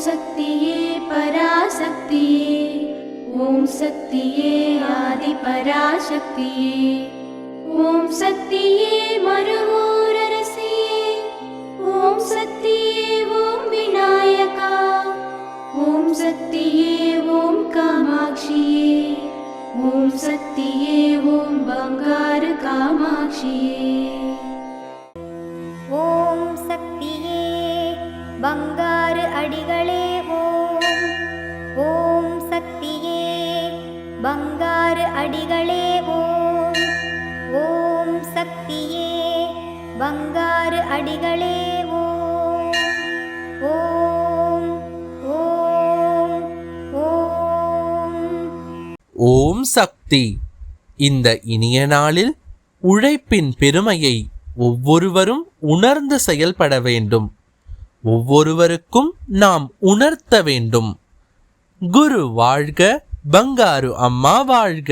சக்தியே பராசக்தியே, ஓம் சக்தியே ஆதி பராசக்தியே, ஓம் சக்தியே மறுவூரரசியே, ஓம் சக்தியே ஓம் விநாயகா, ஓம் சக்தியே ஓம் காமாட்சியே, ஓம் சக்தியே ஓம் பங்காரு காமாட்சியே. ஓம் சக்தியே பங்காரு அடிகளே ஓம், ஓம் சக்தியே பங்காரு அடிகளே ஓம், ஓம் சக்தியே பங்காரு அடிகளே ஓம், ஓம் ஓம் ஓம். ஓம் சக்தி. இந்த இனிய நாளில் உழைப்பின் பெருமையை ஒவ்வொருவரும் உணர்ந்து செயல்பட வேண்டும். ஒவ்வொருவருக்கும் நாம் உணர்த்த வேண்டும். குரு வாழ்க, பங்காரு அம்மா வாழ்க.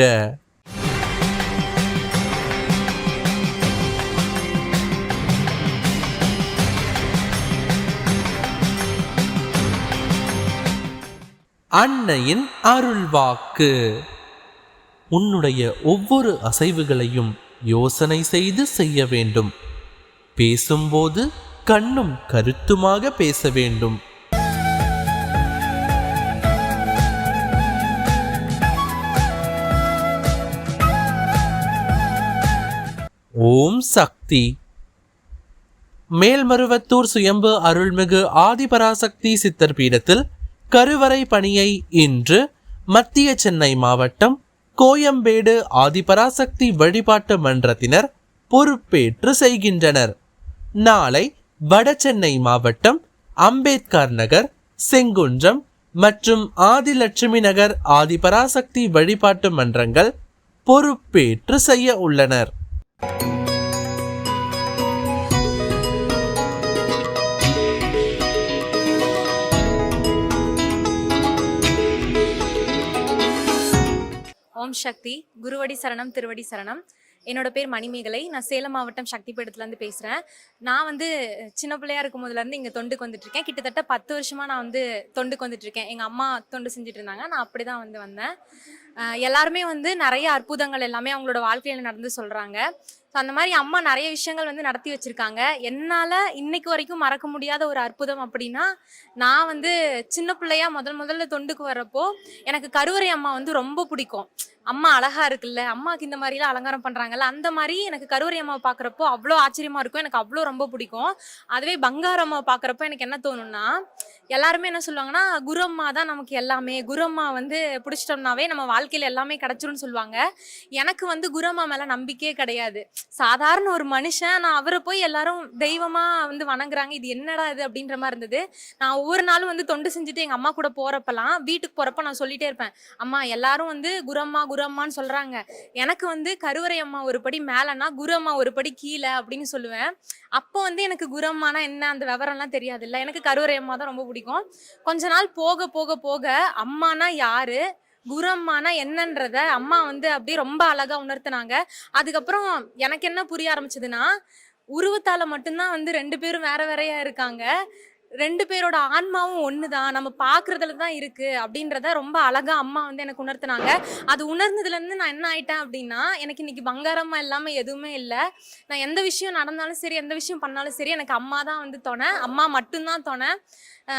அன்னையின் அருள்வாக்கு. உன்னுடைய ஒவ்வொரு அசைவுகளையும் யோசனை செய்து செய்ய வேண்டும். பேசும்போது கண்ணும் கருத்துமாக பேச வேண்டும். ஓம் சக்தி. மேல்மருவத்தூர் சுயம்பு அருள்மிகு ஆதிபராசக்தி சித்தர் பீடத்தில் கருவறை பணியை இன்று மத்திய சென்னை மாவட்டம் கோயம்பேடு ஆதிபராசக்தி வழிபாட்டு மன்றத்தினர் பொறுப்பேற்று செய்கின்றனர். நாளை வடசென்னை மாவட்டம் அம்பேத்கர் நகர், செங்குன்றம் மற்றும் ஆதிலட்சுமி நகர் ஆதிபராசக்தி வழிபாட்டு மன்றங்கள் பொறுப்பேற்று செய்ய உள்ளனர். ஓம் சக்தி. குருவடி சரணம், திருவடி சரணம். என்னோட பேர் மணிமேகலை. நான் சேலம் மாவட்டம் சக்தி பீடத்துலேருந்து பேசுகிறேன். நான் சின்ன பிள்ளையா இருக்கும் போதுலேருந்து இங்கே தொண்டுக்கு வந்துட்டுருக்கேன். கிட்டத்தட்ட 10 வருஷமாக நான் தொண்டுக்கு வந்துட்டுருக்கேன். எங்கள் அம்மா தொண்டு செஞ்சுட்டு இருந்தாங்க, நான் அப்படி தான் வந்தேன். எல்லாருமே நிறைய அற்புதங்கள் எல்லாமே அவங்களோட வாழ்க்கையில் நடந்து சொல்கிறாங்க. ஸோ அந்த மாதிரி அம்மா நிறைய விஷயங்கள் நடத்தி வச்சுருக்காங்க. என்னால் இன்னைக்கு வரைக்கும் மறக்க முடியாத ஒரு அற்புதம் அப்படின்னா, நான் சின்ன பிள்ளையா முதல்ல தொண்டுக்கு வர்றப்போ எனக்கு கருவறை அம்மா ரொம்ப பிடிக்கும். அம்மா அழகா இருக்குல்ல, அம்மாவுக்கு இந்த மாதிரிலாம் அலங்காரம் பண்ணுறாங்கல்ல, அந்த மாதிரி எனக்கு கருவறை அம்மாவை பார்க்குறப்போ அவ்வளோ ஆச்சரியமாக இருக்கும். எனக்கு அவ்வளோ ரொம்ப பிடிக்கும். அதுவே பங்காரு அம்மாவை பார்க்குறப்போ எனக்கு என்ன தோணும்னா, எல்லாருமே என்ன சொல்லுவாங்கன்னா, குரு அம்மா தான் நமக்கு எல்லாமே, குரு அம்மா பிடிச்சிட்டோம்னாவே நம்ம வாழ்க்கையில் எல்லாமே கிடச்சிரும்னு சொல்லுவாங்க. எனக்கு குரு அம்மா மேலே நம்பிக்கையே கிடையாது. சாதாரண ஒரு மனுஷன், நான் அவரை போய் எல்லாரும் தெய்வமாக வணங்குறாங்க, இது என்னடா இது அப்படின்ற மாதிரி இருந்தது. நான் ஒவ்வொரு நாளும் தொண்டு செஞ்சுட்டு எங்கள் அம்மா கூட போகிறப்பெல்லாம், வீட்டுக்கு போகிறப்ப நான் சொல்லிட்டே இருப்பேன், அம்மா எல்லாரும் குரு அம்மான்னு சொல்கிறாங்க, எனக்கு கருவறை அம்மா ஒரு படி மேலேனா குரு அம்மா ஒரு படி கீழே அப்படின்னு சொல்லுவேன். அப்போ எனக்கு குரு அம்மானா என்ன அந்த விவரம்லாம் தெரியாது இல்லை, எனக்கு கருவறை அம்மா தான் ரொம்ப பிடிக்கும். கொஞ்ச நாள் போக போக போக அம்மானா யாரு, குரு அம்மானா என்னன்றத அம்மா அப்படியே ரொம்ப அழகா உணர்த்தினாங்க. அதுக்கப்புறம் எனக்கு என்ன புரிய ஆரம்பிச்சதுன்னா, உருவத்தால மட்டும்தான் 2 பேரும் வேற வேறையா இருக்காங்க, 2 பேரோட ஆன்மாவும் ஒண்ணுதான், நம்ம பாக்குறதுல தான் இருக்கு அப்படின்றத ரொம்ப அழகா அம்மா எனக்கு உணர்த்தினாங்க. அது உணர்ந்ததுல இருந்து நான் என்ன ஆயிட்டேன் அப்படின்னா, எனக்கு இன்னைக்கு பங்காரம்மா இல்லாம எதுவுமே இல்லை. நான் எந்த விஷயம் நடந்தாலும் சரி, எந்த விஷயம் பண்ணாலும் சரி, எனக்கு அம்மா தான் துணை, அம்மா மட்டும்தான் துணை.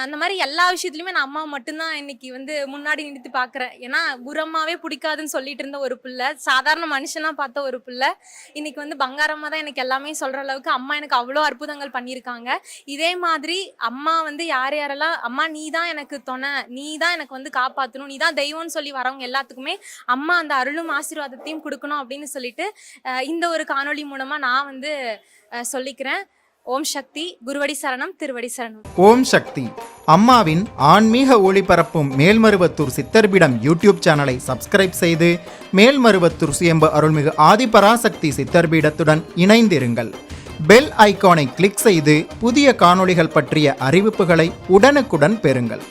அந்த மாதிரி எல்லா விஷயத்துலையுமே நான் அம்மா மட்டும்தான் இன்னைக்கு முன்னாடி நிறுத்தி பார்க்குறேன். ஏன்னா குரு அம்மாவே பிடிக்காதுன்னு சொல்லிட்டு இருந்த ஒரு பிள்ளை, சாதாரண மனுஷனா பார்த்த ஒரு பிள்ளை, இன்னைக்கு பங்காரம்மா தான் எனக்கு எல்லாமே சொல்ற அளவுக்கு அம்மா எனக்கு அவ்வளோ அற்புதங்கள் பண்ணியிருக்காங்க. இதே மாதிரி அம்மா யார் யாரெல்லாம் அம்மா நீ தான் எனக்கு துணை, நீ தான் எனக்கு காப்பாற்றணும், நீ தான் தெய்வம்னு சொல்லி வரவங்க எல்லாத்துக்குமே அம்மா அந்த அருளும் ஆசீர்வாதத்தையும் கொடுக்கணும் அப்படின்னு சொல்லிட்டு இந்த ஒரு காணொளி மூலமா நான் சொல்லிக்கிறேன். ஓம் சக்தி. குருவடி சரணம், திருவடி சரணம். ஓம் சக்தி. அம்மாவின் ஆன்மீக ஒளிபரப்பும் மேல்மருவத்தூர் சித்தர்பீடம் யூடியூப் சேனலை சப்ஸ்கிரைப் செய்து மேல்மருவத்தூர் சுயம்பு அருள்மிகு ஆதிபராசக்தி சித்தர்பீடத்துடன் இணைந்திருங்கள். பெல் ஐகானை கிளிக் செய்து புதிய காணொளிகள் பற்றிய அறிவிப்புகளை உடனுக்குடன் பெறுங்கள்.